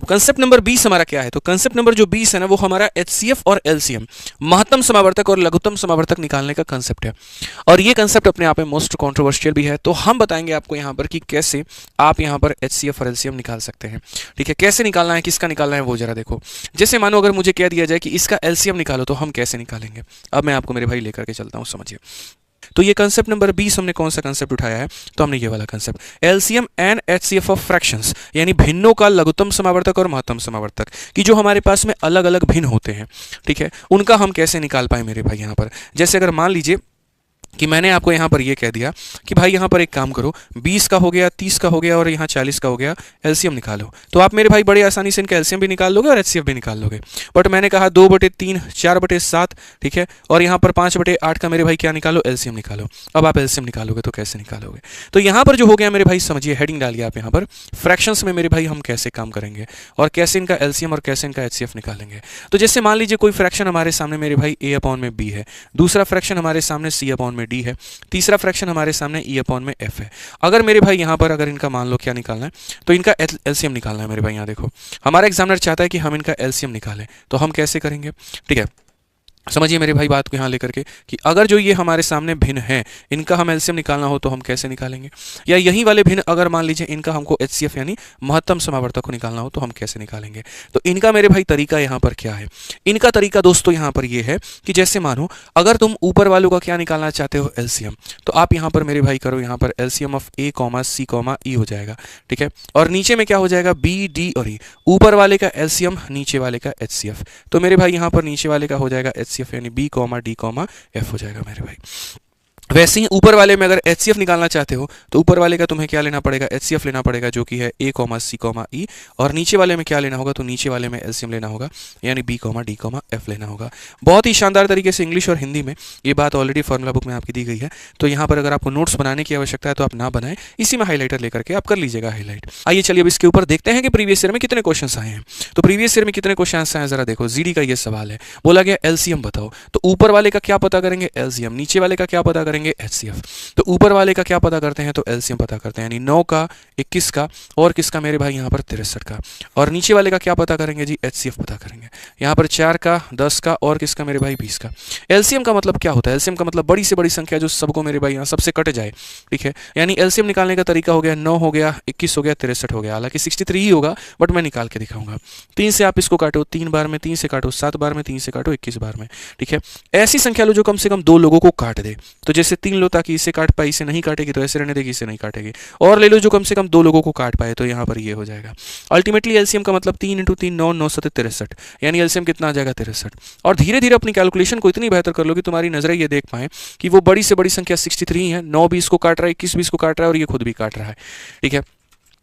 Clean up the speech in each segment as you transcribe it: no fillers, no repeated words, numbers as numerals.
Concept number 20 हमारा क्या है, तो कंसेप्ट नंबर जो 20 है ना वो हमारा HCF और LCM महत्तम समावर्तक और लघुत्तम समावर्तक निकालने का कंसेप्ट है। और ये कंसेप्ट अपने आप में मोस्ट कंट्रोवर्शियल भी है, तो हम बताएंगे आपको यहाँ पर कि कैसे आप यहाँ पर HCF और LCM निकाल सकते हैं। ठीक है, कैसे निकालना है, किसका निकालना है वो जरा देखो। जैसे मानो अगर मुझे कह दिया जाए कि इसका LCM निकालो, तो हम कैसे निकालेंगे, अब मैं आपको मेरे भाई लेकर के चलता हूँ, समझिए। तो ये कंसेप्ट नंबर 20 हमने कौन सा कंसेप्ट उठाया है, तो हमने ये वाला concept LCM and HCF of fractions, यानी भिन्नों का लघुत्तम समावर्तक और महत्तम समावर्तक कि जो हमारे पास में अलग अलग भिन्न होते हैं, ठीक है, उनका हम कैसे निकाल पाए मेरे भाई। यहाँ पर जैसे अगर मान लीजिए कि मैंने आपको यहाँ पर ये कह दिया कि भाई यहाँ पर एक काम करो, 20 का हो गया, 30 का हो गया और यहाँ 40 का हो गया, LCM निकालो, तो आप मेरे भाई बड़े आसानी से इनका LCM भी निकाल लोगे और HCF भी निकाल लोगे। बट मैंने कहा 2/3, 4/7, ठीक है, और यहाँ पर 5/8 का मेरे भाई क्या निकालो, LCM निकालो। अब आप LCM निकालोगे तो कैसे निकालोगे, तो यहाँ पर जो हो गया मेरे भाई, समझिए, हेडिंग डालिए आप यहाँ पर, फ्रैक्शंस में मेरे भाई हम कैसे काम करेंगे और कैसे इनका LCM और कैसे इनका HCF निकालेंगे। तो जैसे मान लीजिए कोई फ्रैक्शन हमारे सामने मेरे भाई A/B है, दूसरा फ्रैक्शन हमारे सामने C/D है, तीसरा फ्रैक्शन हमारे सामने E/F है। अगर मेरे भाई यहाँ पर अगर इनका मान लो क्या निकालना है, तो इनका LCM निकालना है मेरे भाई। यहाँ देखो हमारा एग्जामिनर चाहता है कि हम इनका LCM निकालें, तो हम कैसे करेंगे, ठीक है, समझिए मेरे भाई बात को यहाँ लेकर के कि अगर जो ये हमारे सामने भिन्न है इनका हम LCM निकालना हो तो हम कैसे निकालेंगे, या यही वाले भिन्न अगर मान लीजिए इनका हमको HCF यानी महत्तम समावर्तक को निकालना हो तो हम कैसे निकालेंगे। तो इनका मेरे भाई तरीका यहाँ पर क्या है, इनका तरीका दोस्तों यहाँ पर ये है कि जैसे मानो अगर तुम ऊपर वालों का क्या निकालना चाहते हो, LCM, तो आप यहाँ पर मेरे भाई करो, यहाँ पर LCM of A, C, E हो जाएगा, ठीक है, और नीचे में क्या हो जाएगा, B, D और E, ऊपर वाले का LCM, नीचे वाले का HCF। तो मेरे भाई यहाँ पर नीचे वाले का हो जाएगा HCF यानी B, D, F हो जाएगा मेरे भाई। वैसे ही ऊपर वाले में अगर HCF निकालना चाहते हो तो ऊपर वाले का तुम्हें क्या लेना पड़ेगा, HCF लेना पड़ेगा जो कि है A, C, E, और नीचे वाले में क्या लेना होगा, तो नीचे वाले में LCM लेना होगा यानी B, D, F लेना होगा। बहुत ही शानदार तरीके से इंग्लिश और हिंदी में ये बात ऑलरेडी फॉर्मूला बुक में आपकी दी गई है। तो यहाँ पर अगर आपको नोट्स बनाने की आवश्यकता है तो आप ना बनाएं, इसी में हाईलाइटर लेकर के आप कर लीजिएगा हाईलाइट। आइए चलिए अब इसके ऊपर देखते हैं कि प्रीवियस ईयर में कितने क्वेश्चन आए हैं। तो प्रीवियस ईयर में कितने क्वेश्चन आए हैं जरा देखो। जीडी का ये सवाल है, बोला गया LCM बताओ, तो ऊपर वाले का क्या पता करेंगे, LCM, नीचे वाले का क्या पता करेंगे, HCF। तो ऊपर वाले का क्या पता करते हैं, तो LCM पता करते हैं, यानी 9 का, 21 का और किसका मेरे भाई यहाँ पर 63 का, और नीचे वाले का क्या पता करेंगे जी, HCF पता करेंगे, यहाँ पर 4 का, 10 का और किसका मेरे भाई 20 का। LCM का मतलब क्या होता है, LCM का मतलब बड़ी से बड़ी संख्या जो सबको मेरे भाई यहाँ सबसे कट जाए, ठीक है, यानी LCM निकालने का तरीका हो गया 9 हो गया, 21 हो गया, 63 हो गया, हालांकि 63 ही होगा बट मैं निकाल के दिखाऊंगा। 3 से आप इसको काटो 3 बार में, 3 से काटो 7 बार में, 3 से काटो 21 बार में, ठीक है। ऐसी संख्या लो जो कम से कम 2 लोगों को काट दे, तो जैसे 3 लो ताकि इसे काट पाए, इसे नहीं काटेगी तो ऐसे रहने देगी, इसे नहीं काटेगी, और ले लो जो कम से कम 2 लोगों को काट पाए, तो यहाँ पर ये हो जाएगा। अल्टीमेटली LCM का मतलब 3 × 3 9, 9 7 63, यानी LCM कितना आ जाएगा 63। और धीरे धीरे अपनी कैलकुलेशन को इतनी बेहतर कर लो कि तुम्हारी नजरें ये देख पाए कि वो बड़ी से बड़ी संख्या 63 है, 9 20 को काट रहा है, 21 20 को काट रहा है और ये खुद भी काट रहा है, ठीक है।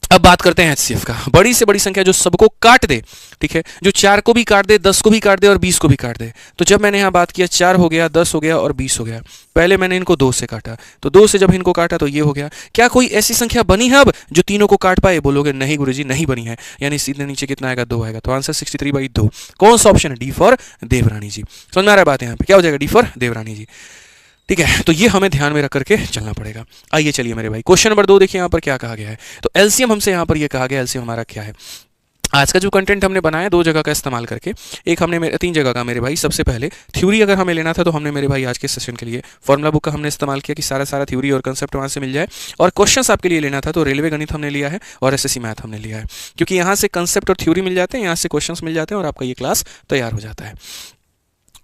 अब बात करते हैं HCF का, बड़ी से बड़ी संख्या जो सबको काट दे, ठीक है, जो 4 को भी काट दे, 10 को भी काट दे और 20 को भी काट दे। तो जब मैंने यहाँ बात किया 4 हो गया, 10 हो गया और 20 हो गया, पहले मैंने इनको 2 से काटा, तो 2 से जब इनको काटा तो ये हो गया। क्या कोई ऐसी संख्या बनी है अब जो तीनों को काट पाए, बोलोगे नहीं गुरुजी नहीं बनी है, यानी सीधे नीचे कितना आएगा 2 आएगा, तो आंसर 63/2। कौन सा ऑप्शन है, डी फॉर देवरानी जी। समझ में आ रहा है बात, यहाँ पे क्या हो जाएगा, डी फॉर देवरानी जी, ठीक है। तो ये हमें ध्यान में रख करके चलना पड़ेगा। आइए चलिए मेरे भाई क्वेश्चन नंबर 2 देखिए यहाँ पर क्या कहा गया है। तो LCM हमसे यहाँ पर ये कहा गया, LCM हमारा क्या है। आज का जो कंटेंट हमने बनाया 2 जगह का इस्तेमाल करके, एक हमने 3 जगह का मेरे भाई। सबसे पहले थ्योरी अगर हमें लेना था तो हमने मेरे भाई आज के सेशन के लिए फॉर्मूला बुक का हमने इस्तेमाल किया कि सारा थ्योरी और कंसेप्ट वहाँ से मिल जाए, और क्वेश्चंस आपके लिए लेना था तो रेलवे गणित हमने लिया है और SSC मैथ हमने लिया है, क्योंकि यहाँ से कंसेप्ट और थ्योरी मिल जाते हैं, यहाँ से क्वेश्चंस मिल जाते हैं और आपका ये क्लास तैयार हो जाता है,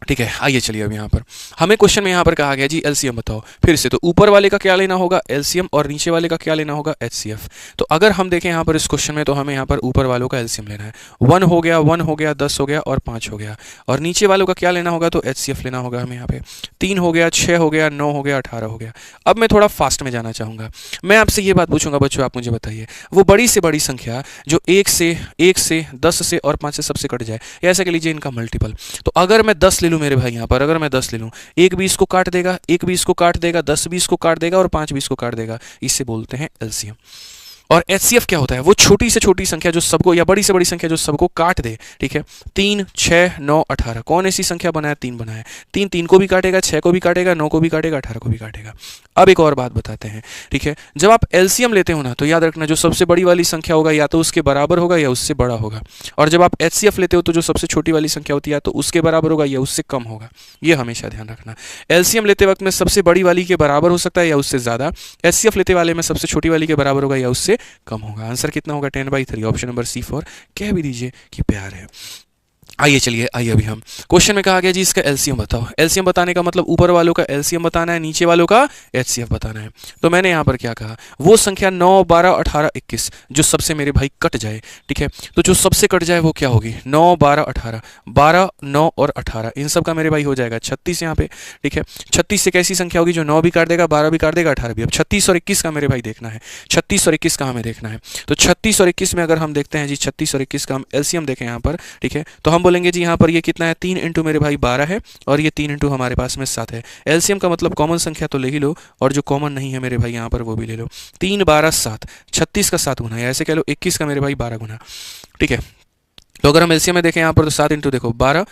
ठीक है। आइए चलिए अब यहाँ पर हमें क्वेश्चन में यहाँ पर कहा गया जी LCM बताओ। फिर से तो ऊपर वाले का क्या लेना होगा LCM और नीचे वाले का क्या लेना होगा HCF। तो अगर हम देखें यहाँ पर इस क्वेश्चन में तो हमें यहाँ पर ऊपर वालों का LCM लेना है। 1 हो गया, 1 हो गया, 10 हो गया और 5 हो गया, और नीचे वालों का क्या लेना होगा, तो HCF लेना होगा हमें यहाँ पे। 3 हो गया, 6 हो गया, 9 हो गया, 18 हो गया। अब मैं थोड़ा फास्ट में जाना चाहूँगा, मैं आपसे ये बात पूछूंगा बच्चों, आप मुझे बताइए वो बड़ी से बड़ी संख्या जो 1 से 10 से और 5 से सबसे कट जाए, या ऐसा कह लीजिए इनका मल्टीपल। तो अगर मैं 10 ले लूँ मेरे भाई यहाँ पर, अगर मैं 10 ले लूँ, 1 20 को काट देगा, 1 20 को काट देगा, 10 20 को काट देगा और 5 20 को काट देगा, इससे बोलते हैं LCM। और HCF क्या होता है, वो छोटी से छोटी संख्या जो सबको, या बड़ी से बड़ी संख्या जो सबको काट दे, ठीक है। 3, 6, 9, 18, कौन ऐसी संख्या बनाया, 3 बनाया। 3 3 को भी काटेगा, 6 को भी काटेगा, 9 को भी काटेगा, 18 को भी काटेगा। अब एक और बात बताते हैं, ठीक है। जब आप LCM लेते हो ना, तो याद रखना जो सबसे बड़ी वाली संख्या होगा या तो उसके बराबर होगा या उससे बड़ा होगा, और जब आप HCF लेते हो तो जो सबसे छोटी वाली संख्या होती है तो उसके बराबर होगा या उससे कम होगा, ये हमेशा ध्यान रखना। LCM लेते वक्त में सबसे बड़ी वाली के बराबर हो सकता है या उससे ज्यादा, HCF लेते वाले में सबसे छोटी वाली के बराबर होगा या उससे कम होगा। आंसर कितना होगा, 10/3, ऑप्शन नंबर C4, कह भी दीजिए कि प्यार है। आइए चलिए, आइए अभी हम क्वेश्चन में कहा गया जी इसका LCM बताओ। LCM बताने का मतलब ऊपर वालों का LCM बताना है, नीचे वालों का HCF बताना है। तो मैंने यहाँ पर क्या कहा, वो संख्या 9, 12, 18, 21 जो सबसे मेरे भाई कट जाए, ठीक है। तो जो सबसे कट जाए वो क्या होगी, 9, 12, 18, 12, 9 और 18, इन सब का मेरे भाई हो जाएगा 36 यहाँ पे, ठीक है। 36 से कैसी संख्या होगी जो 9 भी काट देगा, 12 भी काट देगा, 18 भी। अब 36 और 21 का मेरे भाई देखना है, 36 और 21 का हमें देखना है। तो 36 और 21 में अगर हम देखते हैं जी, 36 और 21 का हम LCM देखें यहाँ पर, ठीक है। तो हम बोलेंगे जी यहाँ पर ये कितना है, 3 इंटू मेरे भाई 12 है, और ये 3 इंटू हमारे पास में 7 है। LCM का मतलब कॉमन संख्या तो ले ही लो, और जो कॉमन नहीं है मेरे भाई यहाँ पर वो भी ले लो। 3, 12, 7, 36 का 7 गुना, या ऐसे कह लो 21 का मेरे भाई 12 गुना, ठीक है। तो अगर हम LCM में देखें यहाँ पर, तो 7 इंटू देखो 12,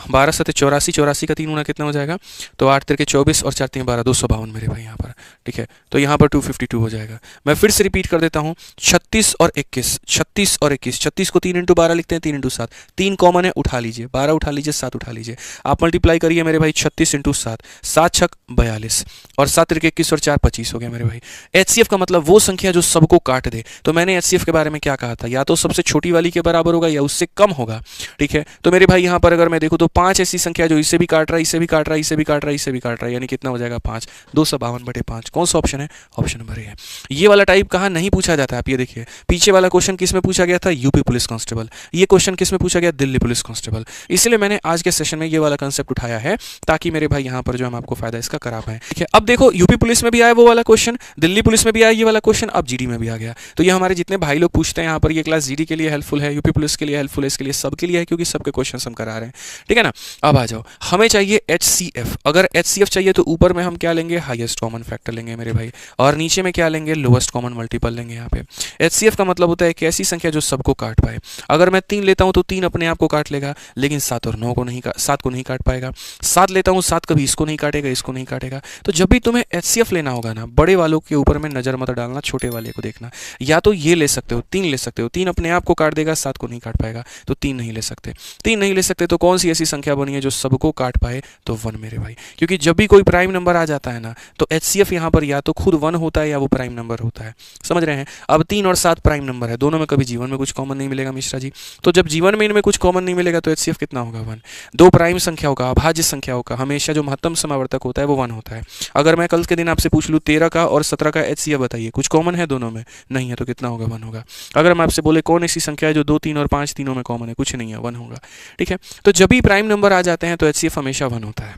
12 7 84, 84 का 3 गुना कितना हो जाएगा, तो 8 तिरके 24 और 4 3 12, 252 मेरे भाई यहाँ पर, ठीक है। तो यहाँ पर 252 हो जाएगा। मैं फिर से रिपीट कर देता हूँ, 36 और 21, 36 और 21, 36 को 3 इंटू 12 लिखते हैं, 3 इंटू 7, 3 कॉमन है, उठा लीजिए, 12 उठा लीजिए, 7 उठा लीजिए, आप मल्टीप्लाई करिए मेरे भाई, 36 इंटू 7, 7 छक 42, और 7 तिरके 21 और 4 25 हो गया मेरे भाई। HCF का मतलब वो संख्या जो सबको काट दे। तो मैंने HCF के बारे में क्या कहा था, या तो सबसे छोटी वाली के बराबर होगा या उससे कम होगा, ठीक है। तो मेरे भाई यहाँ पर अगर मैं देखूँ तो 5 ऐसी संख्या जो इसे भी काट रहा है, इसे भी काट रहा है, इसे भी काट रहा है, इसे भी काट रहा है, यानी कितना हो जाएगा 5, 252/5। कौन सा ऑप्शन है, ऑप्शन नंबर ए है। ये वाला टाइप कहाँ नहीं पूछा जाता है, आप ये देखिए, पीछे वाला क्वेश्चन किस में पूछा गया था, यूपी पुलिस कांस्टेबल, ये क्वेश्चन किस में पूछा गया, दिल्ली पुलिस कांस्टेबल। इसलिए मैंने आज के सेशन में ये वाला कंसेप्ट उठाया है, ताकि मेरे भाई यहाँ पर जो हम आपको फायदा इसका करा पाए, ठीक है। अब देखो, यूपी पुलिस में भी आया वो वाला क्वेश्चन, दिल्ली पुलिस में भी आया ये वाला क्वेश्चन, अब GD में भी आ गया। तो ये हमारे जितने भाई लोग पूछते हैं यहाँ पर, ये क्लास GD के लिए हेल्पफुल है, यूपी पुलिस के लिए हेल्पफुल है, इसके लिए सबके लिए है, क्योंकि सबके क्वेश्चन हम करा रहे हैं, ठीक है ना। अब आ जाओ, हमें चाहिए HCF। अगर HCF चाहिए तो ऊपर में हम क्या लेंगे, हाईएस्ट कॉमन फैक्टर लेंगे मेरे भाई, और नीचे में क्या लेंगे, लोएस्ट कॉमन मल्टीपल लेंगे। यहाँ पे HCF का मतलब होता है एक ऐसी संख्या जो सबको काट पाए। अगर मैं 3 लेता हूं तो 3 अपने आप को काट लेगा, लेकिन 7 और 9 को नहीं, 7 को नहीं काट पाएगा। 7 लेता हूं, 7 कभी इसको नहीं काटेगा, इसको नहीं काटेगा। तो जब भी तुम्हें HCF लेना होगा ना, बड़े वालों के ऊपर में नजर मत डालना, छोटे वाले को देखना। या तो ये ले सकते हो, 3 ले सकते हो, 3 अपने आप को काट देगा, 7 को नहीं काट पाएगा, तो 3 नहीं ले सकते। 3 नहीं ले सकते तो कौन सी ऐसी संख्या बनी है जो सबको काट पाए, तो 1 मेरे भाई। क्योंकि जब भी कोई प्राइम नंबर आ जाता है ना, तो HCF यहाँ पर या तो खुद 1 होता है या वो प्राइम नंबर होता है, समझ रहे हैं। अब 3 और 7 प्राइम नंबर है, दोनों में कभी जीवन में कुछ कॉमन नहीं मिलेगा मिश्रा जी। तो जब जीवन में इनमें कुछ कॉमन नहीं मिलेगा तो HCF कितना होगा, 1। 2 प्राइम संख्याओं का, अभाज्य संख्याओं का हमेशा जो महत्तम समावर्तक होता है वो 1 होता है। अगर मैं कल के दिन आपसे पूछ लूँ 13 का और 17 का HCF बताइए, कुछ कॉमन है दोनों में, नहीं है, तो कितना होगा, 1 होगा। अगर हम आपसे बोले कौन ऐसी संख्या है जो 2, 3 और 5 तीनों में कॉमन है, कुछ नहीं है, 1 होगा, ठीक है। तो जब भी प्राइम नंबर आ जाते हैं तो HCF हमेशा 1 होता है,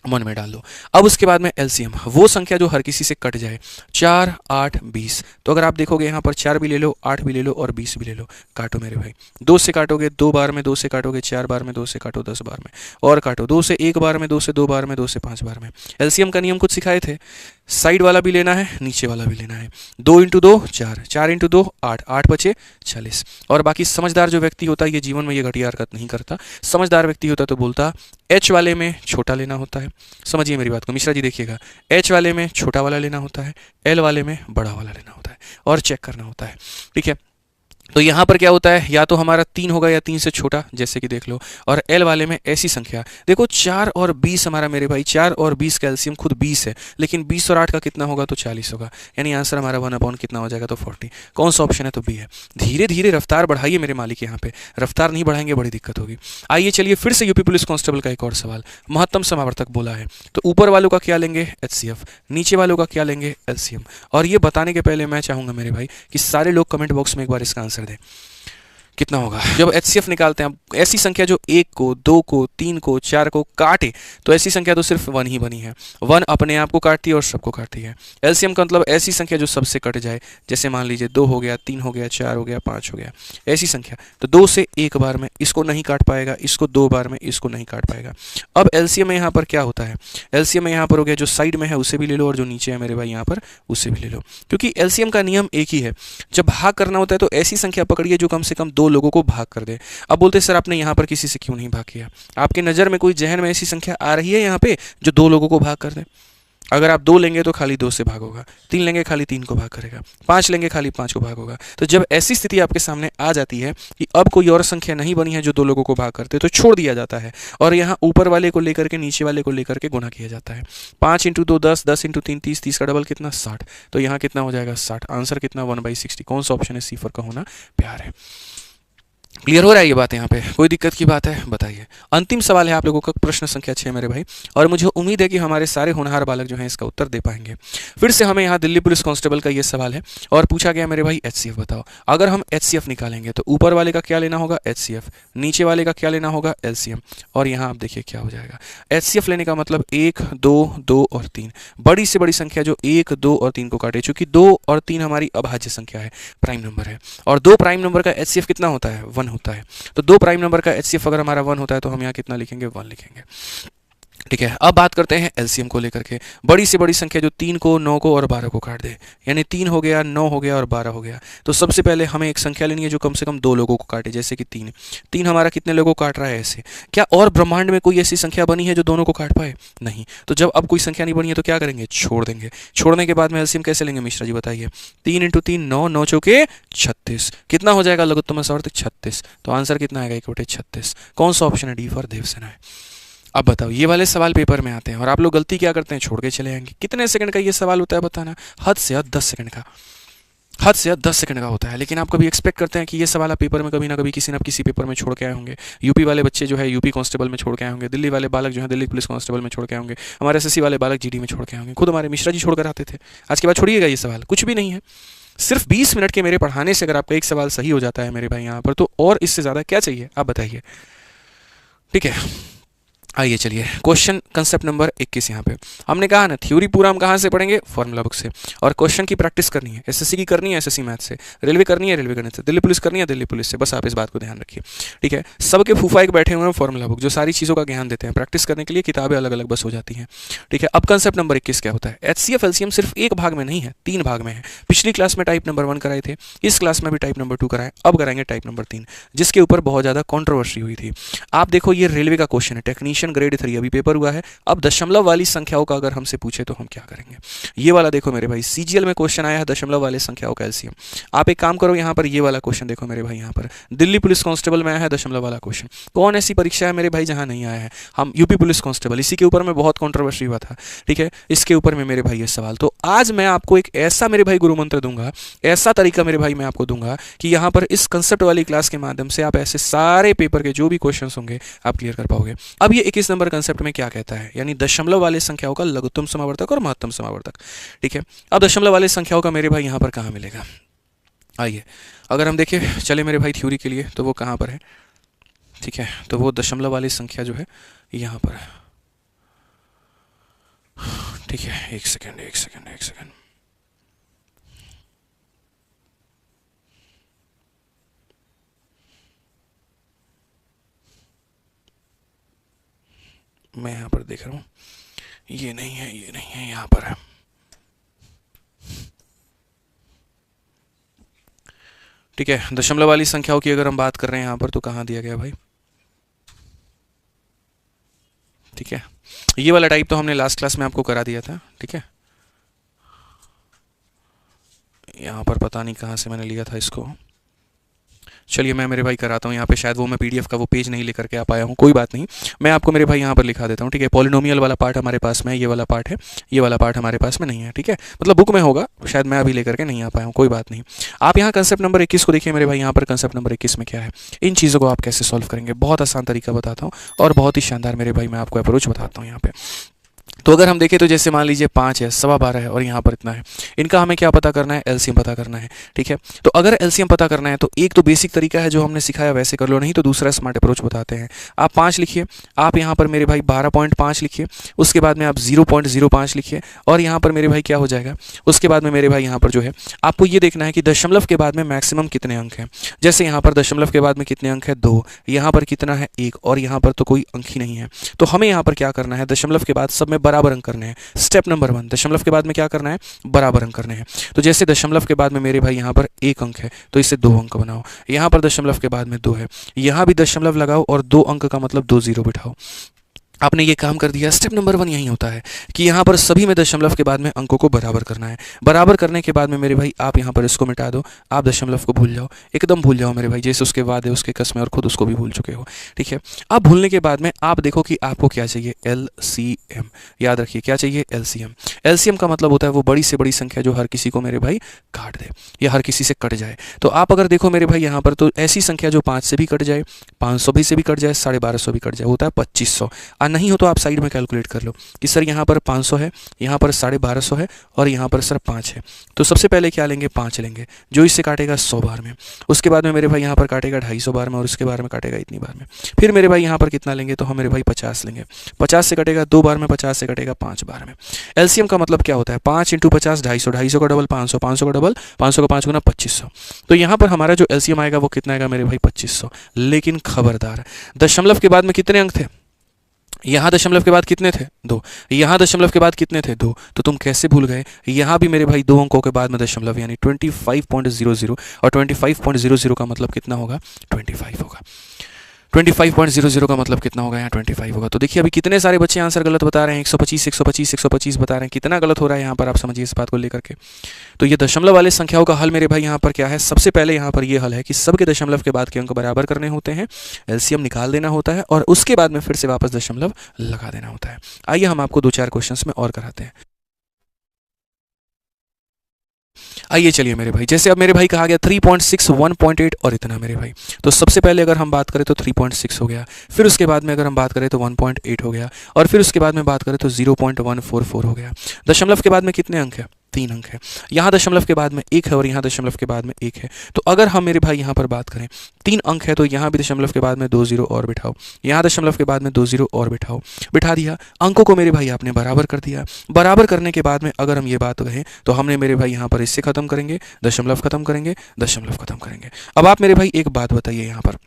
मन में डाल लो। अब उसके बाद में LCM, वो संख्या जो हर किसी से कट जाए, 4, 8, 20। तो अगर आप देखोगे यहाँ पर 4 भी ले लो, 8 भी ले लो और 20 भी ले लो, काटो मेरे भाई। 2 से काटोगे 2 बार में, 2 से काटोगे 4 बार में, 2 से काटो 10 बार में, और काटो 2 से 1 बार में, 2 से 2 बार में, 2 से 5 बार में। LCM का नियम कुछ सिखाए थे, साइड वाला भी लेना है, नीचे वाला भी लेना है। 2 इंटू 2 4, 4 इंटू 2 8, 8 बचे 40। और बाकी समझदार जो व्यक्ति होता है ये जीवन में ये घटिया हरकत नहीं करता। समझदार व्यक्ति होता तो बोलता H वाले में छोटा लेना होता है, समझिए मेरी बात को मिश्रा जी, देखिएगा, H वाले में छोटा वाला लेना होता है, L वाले में बड़ा वाला लेना होता है, और चेक करना होता है, ठीक है। तो यहाँ पर क्या होता है, या तो हमारा 3 होगा या 3 से छोटा, जैसे कि देख लो। और L वाले में ऐसी संख्या देखो, 4 और 20 हमारा मेरे भाई, 4 और 20 का LCM खुद 20 है, लेकिन 20 और 8 का कितना होगा, तो 40 होगा। यानी आंसर हमारा 1/, कितना हो जाएगा, तो 40। कौन सा ऑप्शन है, तो B है। धीरे धीरे रफ्तार बढ़ाइए मेरे मालिक, यहाँ पे रफ्तार नहीं बढ़ाएंगे बड़ी दिक्कत होगी। आइए चलिए फिर से यूपी पुलिस कांस्टेबल का एक और सवाल, महत्तम समावर्तक बोला है, तो ऊपर वालों का क्या लेंगे, HCF, नीचे वालों का क्या लेंगे, LCM। और ये बताने के पहले मैं चाहूँगा मेरे भाई कि सारे लोग कमेंट बॉक्स में एक बार इसका आंसर दें। कितना होगा। जब एचसीएफ निकालते हैं, ऐसी संख्या जो 1 को, 2 को, 3 को, 4 को काटे, तो ऐसी संख्या तो सिर्फ 1 ही बनी है। 1 अपने आप को काटती है और सबको काटती है। एलसीएम का मतलब ऐसी संख्या जो सबसे कट जाए, जैसे मान लीजिए 2 हो गया, 3 हो गया, 4 हो गया, 5 हो गया, ऐसी संख्या। तो 2 से एक बार में इसको नहीं काट पाएगा, इसको 2 बार में इसको नहीं काट पाएगा। अब एलसीएम में यहाँ पर क्या होता है, एलसीएम में यहाँ पर हो गया जो साइड में है उसे भी ले लो और जो नीचे है मेरे भाई यहाँ पर उसे भी ले लो, क्योंकि एलसीएम का नियम एक ही है। जब भाग करना होता है तो ऐसी संख्या पकड़िए जो कम से कम 2 लोगों को भाग कर दे। अब बोलते सर आपने यहाँ पर किसी से क्यों नहीं भाग किया, आपकी नज़र में कोई जहन में ऐसी संख्या आ रही है यहाँ पे जो 2 लोगों को भाग कर दे। अगर आप 2 लेंगे तो खाली 2 से भाग होगा, 3 लेंगे खाली 3 को भाग करेगा, 5 लेंगे खाली 5 को भाग होगा। तो जब ऐसी स्थिति आपके सामने आ जाती है कि अब कोई और संख्या नहीं बनी है जो 2 लोगों को भाग करते, तो छोड़ दिया जाता है और यहाँ ऊपर वाले को लेकर के नीचे वाले को लेकर के गुणा किया जाता है। 5 × 2 10, 10 × 3 30, 30 का डबल कितना 60। तो यहाँ कितना हो जाएगा 60। आंसर कितना 1/60। कौन सा ऑप्शन है, सी फॉर का होना प्यार है। क्लियर हो रहा है ये बात, यहाँ पे कोई दिक्कत की बात है बताइए। अंतिम सवाल है आप लोगों का, प्रश्न संख्या 6 मेरे भाई, और मुझे उम्मीद है कि हमारे सारे होनहार बालक जो हैं इसका उत्तर दे पाएंगे। फिर से हमें यहाँ दिल्ली पुलिस कांस्टेबल का ये सवाल है और पूछा गया मेरे भाई एचसीएफ बताओ। अगर हम एचसीएफ निकालेंगे तो ऊपर वाले का क्या लेना होगा एचसीएफ, नीचे वाले का क्या लेना होगा एलसीएम, और यहाँ आप देखिए क्या हो जाएगा। एचसीएफ लेने का मतलब 1 2 2 और 3, बड़ी से बड़ी संख्या जो 1 2 और 3 को काटे, चूंकि 2 और 3 हमारी अभाज्य संख्या है, प्राइम नंबर है, और 2 प्राइम नंबर का एचसीएफ कितना होता है 1 होता है। तो 2 प्राइम नंबर का एचसीएफ अगर हमारा 1 होता है तो हम यहाँ कितना लिखेंगे 1 लिखेंगे। ठीक है, अब बात करते हैं एलसीएम को लेकर के। बड़ी से बड़ी संख्या जो 3 को, 9 को और 12 को काट दे, यानी 3 हो गया, 9 हो गया और 12 हो गया। तो सबसे पहले हमें एक संख्या लेनी है जो कम से कम 2 लोगों को काटे, जैसे कि 3 हमारा कितने लोगों को काट रहा है ऐसे। क्या और ब्रह्मांड में कोई ऐसी संख्या बनी है जो दोनों को काट पाए, नहीं। तो जब अब कोई संख्या नहीं बनी है तो क्या करेंगे, छोड़ देंगे। छोड़ने के बाद में एलसीएम कैसे लेंगे मिश्रा जी बताइए। 3 × 3 9, 9 चौके 36, कितना हो जाएगा लघुत्तम सामर्थ्य 36। तो आंसर कितना आएगा 1/36। कौन सा ऑप्शन है, डी फॉर देवसेना है। अब बताओ, ये वाले सवाल पेपर में आते हैं और आप लोग गलती क्या करते हैं, छोड़ के चले जाएंगे। कितने सेकंड का ये सवाल होता है बताना, हद से हद 10 सेकंड का, हद से हद 10 सेकंड का होता है। लेकिन आप कभी एक्सपेक्ट करते हैं कि ये सवाल आप पेपर में कभी ना कभी किसी न किसी पेपर में छोड़ के आए होंगे। यूपी वाले बच्चे जो है यूपी कांस्टेबल में छोड़ के आए होंगे, दिल्ली वाले बालक जो है दिल्ली पुलिस कांस्टेबल में छोड़ के आए होंगे, हमारे एसएससी वाले बालक जीडी में छोड़ के आए होंगे, खुद हमारे मिश्रा जी छोड़कर आते थे। आज के बाद छोड़िएगा ये सवाल, कुछ भी नहीं है। सिर्फ 20 मिनट के मेरे पढ़ाने से अगर आपका एक सवाल सही हो जाता है मेरे भाई यहाँ पर, तो और इससे ज़्यादा क्या चाहिए आप बताइए। ठीक है, आइए चलिए क्वेश्चन कंसेप्ट नंबर 21। यहाँ पे हमने कहा ना थ्योरी पूरा हम कहाँ से पढ़ेंगे, फॉर्मूला बुक से, और क्वेश्चन की प्रैक्टिस करनी है। एसएससी की करनी है एसएससी मैथ से, रेलवे करनी है रेलवे गणित से, दिल्ली पुलिस करनी है दिल्ली पुलिस से। बस आप इस बात को ध्यान रखिए। ठीक है, सबके फूफा एक बैठे हुए हैं फॉर्मूला बुक, जो सारी चीज़ों का ज्ञान देते हैं। प्रैक्टिस करने के लिए किताबें अलग अलग बस हो जाती हैं। ठीक है, अब कंसेप्ट नंबर 21 क्या होता है। एचसीएफ एलसीएम सिर्फ एक भाग में नहीं है, 3 भाग में है। पिछली क्लास में टाइप नंबर 1 कराए थे, इस क्लास में भी टाइप नंबर 2 कराए, अब कराएंगे टाइप नंबर 3, जिसके ऊपर बहुत ज़्यादा कॉन्ट्रोवर्सी हुई थी। आप देखो ये रेलवे का क्वेश्चन है, टेक्नीशियन ग्रेड 3 अभी पेपर हुआ है। अब दशमलव वाली संख्याओं का अगर हमसे पूछे तो हम क्या करेंगे। ये वाला देखो मेरे भाई, सीजीएल में क्वेश्चन आया है दशमलव वाले संख्याओं का एलसीएम। आप एक काम करो, यहाँ पर ये वाला क्वेश्चन देखो मेरे भाई, यहाँ पर दिल्ली पुलिस कांस्टेबल में आया है दशमलव वाला क्वेश्चन। कौन ऐसी परीक्षा है मेरे भाई जहाँ नहीं आया है, हम यूपी पुलिस कांस्टेबल, इसी के ऊपर में बहुत कॉन्ट्रोवर्सी हुआ था। ठीक है, इसके ऊपर में मेरे भाई ये सवाल। तो आज मैं आपको एक ऐसा मेरे भाई गुरु मंत्र दूंगा, ऐसा तरीका मेरे भाई मैं आपको दूंगा कि यहाँ पर इस कंसेप्ट वाली क्लास के माध्यम से आप ऐसे सारे पेपर के जो भी क्वेश्चन होंगे आप क्लियर कर पाओगे। अब ये 21 नंबर कंसेप्ट में क्या कहता है, यानी दशमलव वाले संख्याओं का लघुत्तम समावर्तक और महत्तम समावर्तक। ठीक है, अब दशमलव वाले संख्याओं का मेरे भाई यहाँ पर कहाँ मिलेगा। आइए अगर हम देखें चले मेरे भाई थ्योरी के लिए, तो वो कहाँ पर है। ठीक है, तो वो दशमलव वाली संख्या जो है यहाँ पर है। ठीक है, एक सेकेंड। मैं यहाँ पर देख रहा हूँ, ये नहीं है, यहाँ पर है। ठीक है, दशमलव वाली संख्याओं की अगर हम बात कर रहे हैं यहाँ पर, तो कहाँ दिया गया भाई। ठीक है, ये वाला टाइप तो हमने लास्ट क्लास में आपको करा दिया था। ठीक है, यहाँ पर पता नहीं कहाँ से मैंने लिया था इसको। चलिए मैं मेरे भाई कराता हूँ यहाँ पे, शायद वो मैं पीडीएफ का वो पेज नहीं लेकर के आ पाया हूँ, कोई बात नहीं, मैं आपको मेरे भाई यहाँ पर लिखा देता हूँ। ठीक है, पॉलिनोमियल वाला पार्ट हमारे पास में है, ये वाला पार्ट है, ये वाला पार्ट हमारे पास में नहीं है। ठीक है, मतलब बुक में होगा, शायद मैं अभी लेकर के नहीं आ पाया हूँ, कोई बात नहीं। आप यहाँ कंसेप्ट नंबर 21 को देखिए मेरे भाई, यहाँ पर कंसेप्ट नंबर 21 में क्या है, इन चीज़ों को आप कैसे सॉल्व करेंगे। बहुत आसान तरीका बताता हूँ और बहुत ही शानदार मेरे भाई मैं आपको अप्रोच बताता हूँ यहाँ पे। तो अगर हम देखें तो जैसे मान लीजिए 5 है, 12.25 है और यहाँ पर इतना है, इनका हमें क्या पता करना है, एलसीएम पता करना है। ठीक है, तो अगर एलसीएम पता करना है तो एक तो बेसिक तरीका है जो हमने सिखाया वैसे कर लो, नहीं तो दूसरा स्मार्ट अप्रोच बताते हैं। आप 5 लिखिए, आप यहाँ पर मेरे भाई 12.5 लिखिए, उसके बाद में आप 0.05 लिखिए और यहाँ पर मेरे भाई क्या हो जाएगा, उसके बाद में मेरे भाई यहाँ पर जो है आपको ये देखना है कि दशमलव के बाद में मैक्सिमम कितने अंक हैं। जैसे यहाँ पर दशमलव के बाद में कितने अंक है, 2, यहाँ पर कितना है, 1, और यहाँ पर तो कोई अंक ही नहीं है। तो हमें यहाँ पर क्या करना है, दशमलव के बाद सब में बराबर अंक करने हैं। स्टेप नंबर 1, दशमलव के बाद में क्या करना है, बराबर अंक करने हैं। तो जैसे दशमलव के बाद में मेरे भाई यहाँ पर 1 अंक है तो इसे 2 अंक बनाओ, यहाँ पर दशमलव के बाद में 2 है, यहाँ भी दशमलव लगाओ और 2 अंक का मतलब 2 जीरो बिठाओ। आपने ये काम कर दिया। स्टेप नंबर 1 यही होता है कि यहाँ पर सभी में दशमलव के बाद में अंकों को बराबर करना है। बराबर करने के बाद में मेरे भाई आप यहाँ पर इसको मिटा दो, आप दशमलव को भूल जाओ, एकदम भूल जाओ मेरे भाई, जैसे उसके बाद है उसके कसमें और खुद उसको भी भूल चुके हो। ठीक है, अब भूलने के बाद में आप देखो कि आपको क्या चाहिए, एलसीएम। याद रखिए क्या चाहिए, एलसीएम। एलसीएम का मतलब होता है वो बड़ी से बड़ी संख्या जो हर किसी को मेरे भाई काट दे या हर किसी से कट जाए। तो आप अगर देखो मेरे भाई यहाँ पर तो ऐसी संख्या जो 5 से भी कट जाए, 500 भी से भी कट जाए, 1250 भी कट जाए, होता है 2500। नहीं हो तो आप साइड में कैलकुलेट कर लो कि सर यहाँ पर 500 है, यहाँ पर 1250 है और यहाँ पर सर 5 है। तो सबसे पहले क्या लेंगे, 5 लेंगे, जो इससे काटेगा 100 बार में। उसके बाद में मेरे भाई यहाँ पर काटेगा 250 बार में और उसके बार में काटेगा इतनी बार में। फिर मेरे भाई यहाँ पर कितना लेंगे, तो हम मेरे भाई 50 लेंगे, 50 से कटेगा 2 बार में, 50 से कटेगा 5 बार में। एलसीएम का मतलब क्या होता है, 5 × 50 250, 250 का डबल 500, 500 का डबल 500 का 5 गुना 2500। तो यहाँ पर हमारा जो एलसीएम आएगा वो कितना आएगा मेरे भाई, 2500। लेकिन खबरदार, दशमलव के बाद में कितने अंक थे, यहाँ दशमलव के बाद कितने थे, 2, यहाँ दशमलव के बाद कितने थे, 2। तो तुम कैसे भूल गए, यहाँ भी मेरे भाई 2 अंकों के बाद में दशमलव यानी 25.00, और 25.00 का मतलब कितना होगा, 25 होगा। 25.00 का मतलब कितना होगा, यहाँ 25 होगा। तो देखिए अभी कितने सारे बच्चे आंसर गलत बता रहे हैं, 125 125 125 बता रहे हैं, कितना गलत हो रहा है यहाँ पर, आप समझिए इस बात को लेकर के। तो ये दशमलव वाले संख्याओं का हल मेरे भाई यहाँ पर क्या है, सबसे पहले यहाँ पर ये हल है कि सबके दशमलव के बाद के अंक बराबर करने होते हैं, एलसीएम निकाल देना होता है और उसके बाद में फिर से वापस दशमलव लगा देना होता है। आइए हम आपको 2-4 क्वेश्चंस में और कराते हैं। आइए चलिए मेरे भाई, जैसे अब मेरे भाई कहा गया 3.6, 1.8 और इतना मेरे भाई। तो सबसे पहले अगर हम बात करें तो 3.6 हो गया, फिर उसके बाद में अगर हम बात करें तो 1.8 हो गया और फिर उसके बाद में बात करें तो 0.144 हो गया। दशमलव के बाद में कितने अंक है, 3 अंक है। यहाँ दशमलव के बाद में 1 है और यहाँ दशमलव के बाद में 1 है। तो अगर हम मेरे भाई यहाँ पर बात करें 3 अंक है तो यहाँ भी दशमलव के बाद में 2 जीरो और बिठाओ, यहाँ दशमलव के बाद में 2 जीरो और बिठाओ, बिठा दिया। अंकों को मेरे भाई आपने बराबर कर दिया। बराबर करने के बाद में अगर हम ये बात कहें तो हमने मेरे भाई यहाँ पर इससे खत्म करेंगे, दशमलव खत्म करेंगे, दशमलव खत्म करेंगे। अब आप मेरे भाई एक बात बताइए यहाँ पर,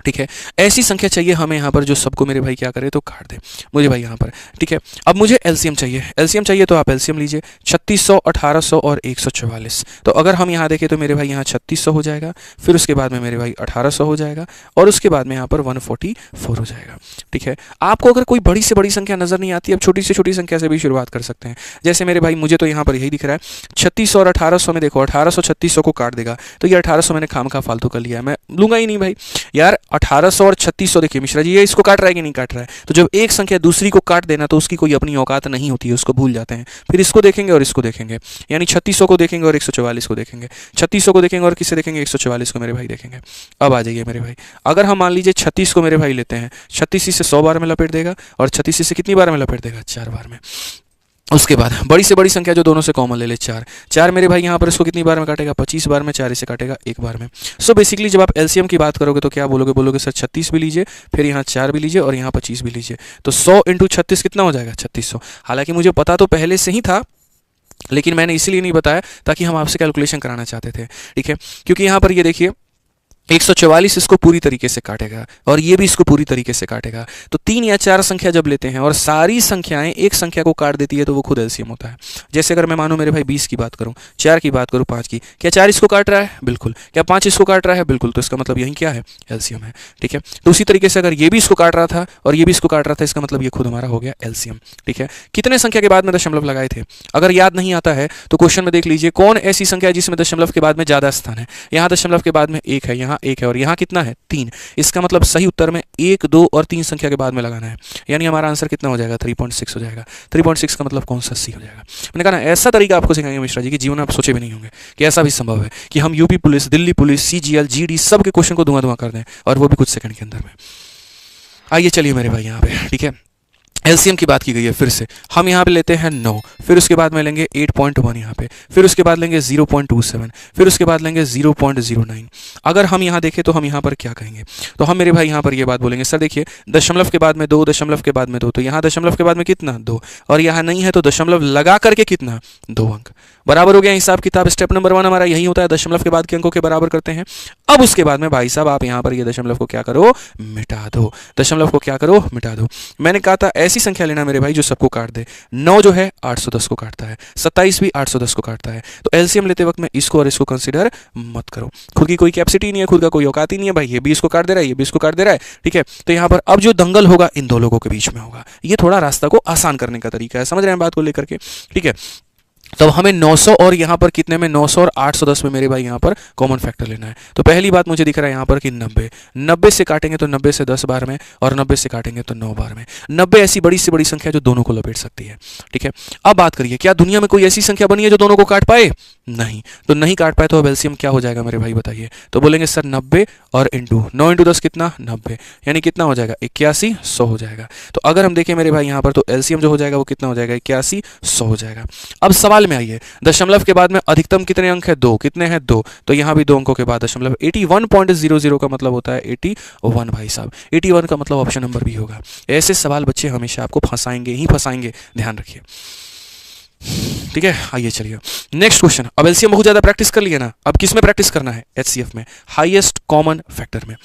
ठीक है, ऐसी संख्या चाहिए हमें यहाँ पर जो सबको मेरे भाई क्या करे तो काट दे मुझे भाई यहाँ पर। ठीक है, अब मुझे एलसीएम चाहिए, एलसीएम चाहिए तो आप एलसीएम लीजिए, 3600, 1800 और 144। तो अगर हम यहाँ देखें तो मेरे भाई यहाँ 3600 हो जाएगा, फिर उसके बाद में मेरे भाई 1800 हो जाएगा और उसके बाद में यहाँ पर 144 हो जाएगा। ठीक है, आपको अगर कोई बड़ी से बड़ी संख्या नजर नहीं आती, अब छोटी से छोटी संख्या से भी शुरुआत कर सकते हैं। जैसे मेरे भाई मुझे तो यहाँ पर यही दिख रहा है 3600 और 1800 में देखो 1800 3600 को काट देगा, तो ये 1800 मैंने खामखा फालतू कर लिया है, मैं लूंगा ही नहीं भाई यार। 1800 और 3600 देखिए मिश्रा जी, ये इसको काट रहा है कि नहीं काट रहा है। तो जब एक संख्या दूसरी को काट देना तो उसकी कोई अपनी औकात नहीं होती है, उसको भूल जाते हैं। फिर इसको देखेंगे और इसको देखेंगे, यानी 3600 को देखेंगे और 144 को देखेंगे, 3600 को देखेंगे और किसे देखेंगे, 144 को मेरे भाई देखेंगे। अब आ जाइए मेरे भाई, अगर हम मान लीजिए 36 को मेरे भाई लेते हैं, 36 से 100 बार में लपेट देगा और 36 से कितनी बार में लपेट देगा, 4 बार में। उसके बाद बड़ी से बड़ी संख्या जो दोनों से कॉमन ले ले, 4, 4 मेरे भाई यहाँ पर इसको कितनी बार में काटेगा, 25 बार में, 4 इसे काटेगा 1 बार में। सो बेसिकली जब आप एलसीएम की बात करोगे तो क्या बोलोगे, बोलोगे सर 36 भी लीजिए, फिर यहाँ 4 भी लीजिए और यहाँ 25 भी लीजिए। तो 100 × 36 कितना हो जाएगा, 3600। हालांकि मुझे पता तो पहले से ही था, लेकिन मैंने इसलिए नहीं बताया ताकि हम आपसे कैलकुलेशन कराना चाहते थे। ठीक है, क्योंकि यहाँ पर ये देखिए 144 इसको पूरी तरीके से काटेगा और ये भी इसको पूरी तरीके से काटेगा। तो 3 या 4 संख्या जब लेते हैं और सारी संख्याएं एक संख्या को काट देती है तो वो खुद एलसीएम होता है। जैसे अगर मैं मानूं मेरे भाई 20 की बात करूं, 4 की बात करूं, 5 की, क्या 4 इसको काट रहा है, बिल्कुल। क्या 5 इसको काट रहा है, बिल्कुल। तो इसका मतलब यही क्या है, एलसीएम है। ठीक है, तो उसी तरीके से अगर ये भी इसको काट रहा था और ये भी इसको काट रहा था, इसका मतलब ये खुद हमारा हो गया एलसीएम। ठीक है, कितने संख्या के बाद में दशमलव लगाए थे, अगर याद नहीं आता है तो क्वेश्चन में देख लीजिए कौन ऐसी संख्या है जिसमें दशमलव के बाद में ज्यादा स्थान है। यहाँ दशमलव के बाद में 1 है, यहाँ 1 है और यहाँ कितना है, 3। इसका मतलब सही उत्तर में 1, 2 और 3 संख्या के बाद में लगाना है, यानी हमारा आंसर कितना हो जाएगा, 3.6 हो जाएगा। 3.6 का मतलब कौन सा सी हो जाएगा। मैंने कहा ना ऐसा तरीका आपको सिखाएंगे मिश्रा जी कि जीवन में आप सोचे भी नहीं होंगे कि ऐसा भी संभव है कि हम UP police, Delhi police, CGL, GD सब के क्वेश्चन को धुआं धुआं कर दें और वो भी कुछ सेकंड के अंदर में। आइए चलिए मेरे भाई यहाँ पे, ठीक है, एलसीएम की बात की गई है, फिर से हम यहाँ पे लेते हैं 9, फिर उसके बाद में लेंगे 8.1 यहाँ पे, फिर उसके बाद लेंगे 0.27, फिर उसके बाद लेंगे 0.09। अगर हम यहाँ देखें तो हम यहाँ पर क्या कहेंगे, तो हम मेरे भाई यहाँ पर ये बात बोलेंगे, सर देखिए दशमलव के बाद में 2, दशमलव के बाद में 2, तो यहाँ दशमलव के बाद में कितना 2, और यहाँ नहीं है तो दशमलव लगा करके कितना 2 अंक, बराबर हो गया। हिसाब किताब स्टेप नंबर 1 हमारा यही होता है, दशमलव के बाद के अंकों के बराबर करते हैं। अब उसके बाद में भाई साहब आप यहाँ पर ये दशमलव को क्या करो, मिटा दो, दशमलव को क्या करो, मिटा दो। मैंने कहा था ऐसी संख्या लेना मेरे भाई जो सबको काट दे। 9 जो है 810 को काटता है, 27 भी 810 को काटता है, तो एलसीएम लेते वक्त में इसको और इसको कंसीडर मत करो। खुद की कोई कैपेसिटी नहीं है, खुद का कोई औकात ही नहीं है भाई, ये भी इसको काट दे रहा है, ये भी इसको काट दे रहा है, ठीक है। तो यहाँ पर अब जो दंगल होगा इन दो लोगों के बीच में होगा, ये थोड़ा रास्ता को आसान करने का तरीका है, समझ रहे हैं बात को लेकर के, ठीक है। तो हमें 900 और यहाँ पर कितने में 900 और 810 में मेरे भाई यहाँ पर कॉमन फैक्टर लेना है। तो पहली बात मुझे दिख रहा है यहाँ पर कि 90 से काटेंगे तो 90 से 10 बार में, और 90 से काटेंगे तो 9 बार में। 90 ऐसी बड़ी से बड़ी संख्या जो दोनों को लपेट सकती है, ठीक है। अब बात करिए क्या दुनिया में कोई ऐसी संख्या बनी है जो दोनों को काट पाए, नहीं। तो नहीं काट पाए तो अब एलसीएम क्या हो जाएगा मेरे भाई बताइए, तो बोलेंगे सर 90 और इंटू 9 इंटू 10 कितना 90, यानी कितना हो जाएगा 81, 100 हो जाएगा। तो अगर हम देखें मेरे भाई यहाँ पर तो एलसीएम जो हो जाएगा वो कितना हो जाएगा 81, 100 हो जाएगा। अब सवाल में आइए, दशमलव के बाद में अधिकतम कितने अंक है 2, कितने हैं 2, तो यहाँ भी 2 अंकों के बाद दशमलव। 81.00 का मतलब होता है 81 भाई साहब, 81 का मतलब ऑप्शन नंबर भी होगा। ऐसे सवाल बच्चे हमेशा आपको फंसाएंगे ही फंसाएंगे, ध्यान रखिए, ठीक है। आइए चलिए नेक्स्ट क्वेश्चन। अब एलसीएम बहुत ज्यादा प्रैक्टिस कर लिया ना, अब किस में प्रैक्टिस करना है, एचसीएफ में, हाईएस्ट कॉमन फैक्टर में।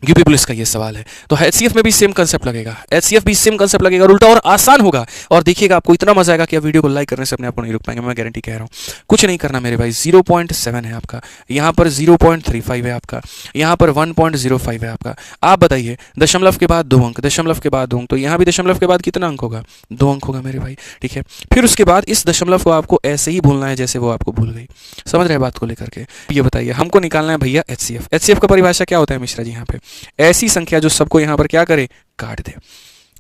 यूपी पुलिस का ये सवाल है, तो एचसीएफ में भी सेम कंसेप्ट लगेगा, एचसीएफ भी सेम कंसेप्ट लगेगा, और उल्टा और आसान होगा। और देखिएगा आपको इतना मजा आएगा कि आप वीडियो को लाइक करने से अपने आप को नहीं रुक पाएंगे, मैं गारंटी कह रहा हूँ। कुछ नहीं करना मेरे भाई, 0.7 है आपका, यहाँ पर 0.35 है आपका, यहाँ पर 1.05 है आपका। आप बताइए दशमलव के बाद 2 अंक, दशमलव के बाद 2 अंक, तो यहाँ भी दशमलव के बाद कितना अंक होगा 2 अंक होगा मेरे भाई, ठीक है। फिर उसके बाद इस दशमलव को आपको ऐसे ही भूलना है जैसे वो आपको भूल गई, समझ रहे हैं बात को लेकर के। ये बताइए हमको निकालना है भैया एचसीएफ। एचसीएफ का परिभाषा क्या होता है मिश्रा जी, यहाँ पे ऐसी संख्या जो सबको यहाँ पर क्या करे, काट दे।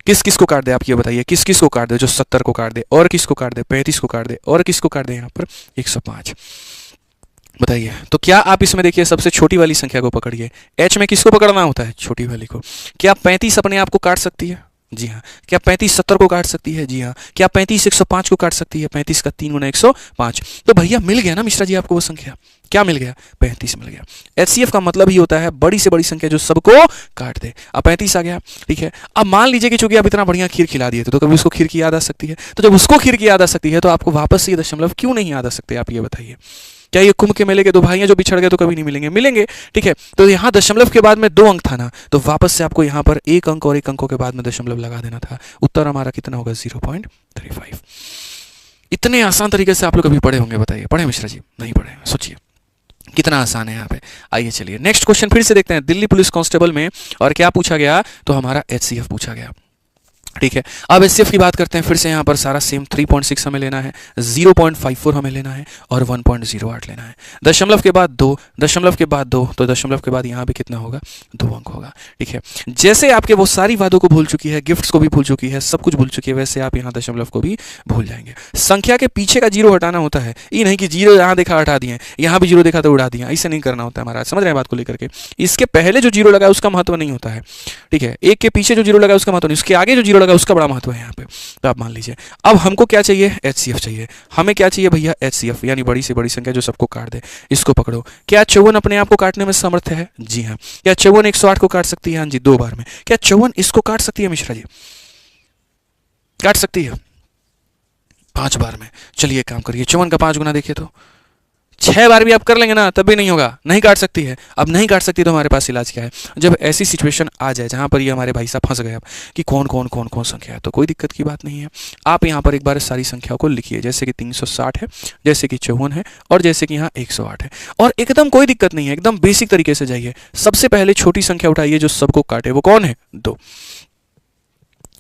किस किस को काट दे, आप ये बताइए, किस किस को काट दे, जो 70 को काट दे, और किसको काट दे 35 को काट दे, और किसको काट दे यहाँ पर 105, बताइए। तो क्या आप इसमें देखिए सबसे छोटी वाली संख्या को पकड़िए, एच में किसको पकड़ना होता है, छोटी वाली को। क्या 35 अपने आप को काट सकती है, जी हाँ। क्या 35 70 को काट सकती है, जी हाँ। क्या 35 105 को काट सकती है, 35 का 3 गुना 105। तो भैया मिल गया ना मिश्रा जी आपको वो संख्या, क्या मिल गया 35 मिल गया। एचसीएफ का मतलब ही होता है बड़ी से बड़ी संख्या जो सबको काट दे। अब 35 आ गया, ठीक है। अब मान लीजिए कि चूंकि आप इतना बढ़िया खीर खिला दिए थे तो कभी उसको खीर की याद आ सकती है, तो जब उसको खीर की याद आ सकती है तो आपको वापस से ये दशमलव क्यों नहीं याद आ सकते, आप ये बताइए। क्या ये कुंभ के मेले के दो भाइयां जो बिछड़ गए तो कभी नहीं मिलेंगे, मिलेंगे, ठीक है। तो यहाँ दशमलव के बाद में 2 अंक था ना, तो वापस से आपको यहाँ पर 1 अंक और 1 अंकों के बाद में दशमलव लगा देना था। उत्तर हमारा कितना होगा 0.35। इतने आसान तरीके से आप लोग कभी पढ़े होंगे, बताइए पढ़े मिश्रा जी, नहीं पढ़े, सोचिए कितना आसान है यहाँ पे। आइए चलिए नेक्स्ट क्वेश्चन फिर से देखते हैं, दिल्ली पुलिस कांस्टेबल में, और क्या पूछा गया, तो हमारा एचसीएफ पूछा गया, ठीक है। अब एचसीएफ की बात करते हैं फिर से, यहाँ पर सारा सेम 3.6 हमें लेना है, 0.54 हमें लेना है, और 1.08 लेना है। दशमलव के बाद 2, दशमलव के बाद 2, तो दशमलव के बाद यहाँ भी कितना होगा 2 अंक होगा, ठीक है। जैसे आपके वो सारी वादों को भूल चुकी है, गिफ्ट्स को भी भूल चुकी है, सब कुछ भूल चुकी है, वैसे आप यहाँ दशमलव को भी भूल जाएंगे। संख्या के पीछे का 0 हटाना होता है, ये नहीं कि 0 यहाँ देखा हटा दिए, यहाँ भी 0 देखा तो उड़ा दिया, ऐसे नहीं करना होता है हमारा, समझ रहे हैं बात को लेकर के। इसके पहले जो 0 लगा उसका महत्व नहीं होता है, ठीक है। 1 के पीछे जो 0 लगा उसका महत्व नहीं, उसके आगे जो 0 लगा उसका बड़ा महत्व है यहाँ पे। तो आप मान लीजिए अब हमको क्या चाहिए, एचसीएफ चाहिए। हमें क्या चाहिए भैया, एचसीएफ, यानी बड़ी से बड़ी संख्या जो सबको काट दे। इसको पकड़ो, क्या 54 अपने आप को काटने में समर्थ है, जी हाँ। क्या 54 108 को काट सकती है, हाँ जी 2 बार में। क्या 54 इसको काट सकती है मिश्रा जी, काट सकती है 5 बार में। चलिए काम करिए, 54 का 5 गुना देखिए तो 6 बार भी आप कर लेंगे ना तब भी नहीं होगा, नहीं काट सकती है। अब नहीं काट सकती तो हमारे पास इलाज क्या है, जब ऐसी सिचुएशन आ जाए जहां पर ये हमारे भाई साहब फंस गए अब कि कौन कौन कौन कौन संख्या है, तो कोई दिक्कत की बात नहीं है। आप यहाँ पर एक बार सारी संख्याओं को लिखिए, जैसे कि 360 है, जैसे कि 54 है, और जैसे कि यहाँ 108 है। और एकदम कोई दिक्कत नहीं है, एकदम बेसिक तरीके से जाइए। सबसे पहले छोटी संख्या उठाइए जो सबको काटे, वो कौन है 2।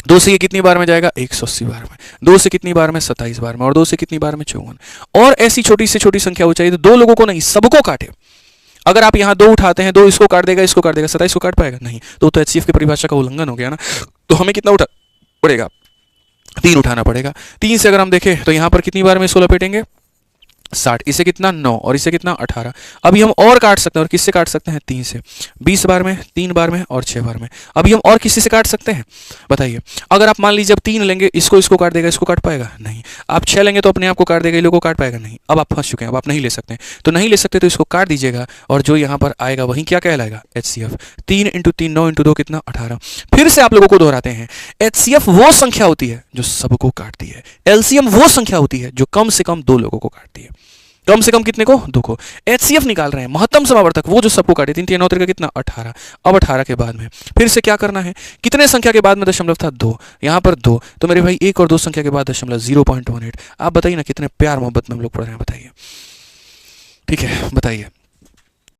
2 से ये कितनी बार में जाएगा 180 बार में, 2 से कितनी बार में 27 बार में, और 2 से कितनी बार में 54। और ऐसी छोटी से छोटी संख्या हो चाहिए तो 2 लोगों को नहीं, सबको काटे। अगर आप यहाँ 2 उठाते हैं, 2 इसको काट देगा, इसको काट देगा, 27 को काट पाएगा नहीं, तो एचसीएफ की परिभाषा का उल्लंघन हो गया ना। तो हमें कितना उठा पड़ेगा, 3 उठाना पड़ेगा। 3 से अगर हम देखें तो यहाँ पर कितनी बार में इसको लपेटेंगे, 60, इसे कितना 9 और इसे कितना 18। अभी हम और काट सकते हैं, और किससे काट सकते हैं? 3 से, 20 बार में, 3 बार में और 6 बार में। अभी हम और किसी से काट सकते हैं? बताइए। अगर आप मान लीजिए अब 3 लेंगे, इसको इसको काट देगा, इसको काट पाएगा? नहीं। आप 6 लेंगे तो अपने आप को काट देगा, इन लोगों को काट पाएगा? नहीं। अब आप फंस चुके हैं, अब आप नहीं ले सकते हैं। तो नहीं ले सकते तो इसको काट दीजिएगा, और जो यहाँ पर आएगा वही क्या कहलाएगा? HCF। 3 इंटू 3 9 इंटू 2 कितना? 18। फिर से आप लोगों को दोहराते हैं, HCF वो संख्या होती है जो सबको काटती है, LCM वो संख्या होती है जो कम से कम 2 लोगों को काटती है। कम से कम कितने को? 2 को। HCF निकाल रहे हैं, महत्तम समावर्तक वो जो सबको काटे। 3 3 9 का कितना? 18। अब 18 के बाद में फिर से क्या करना है? कितने संख्या के बाद में दशमलव था? 2। यहाँ पर 2, तो मेरे भाई 1 और 2 संख्या के बाद दशमलव 0.18। आप बताइए ना कितने प्यार मोहब्बत में हम लोग पढ़ रहे हैं, बताइए। ठीक है, बताइए।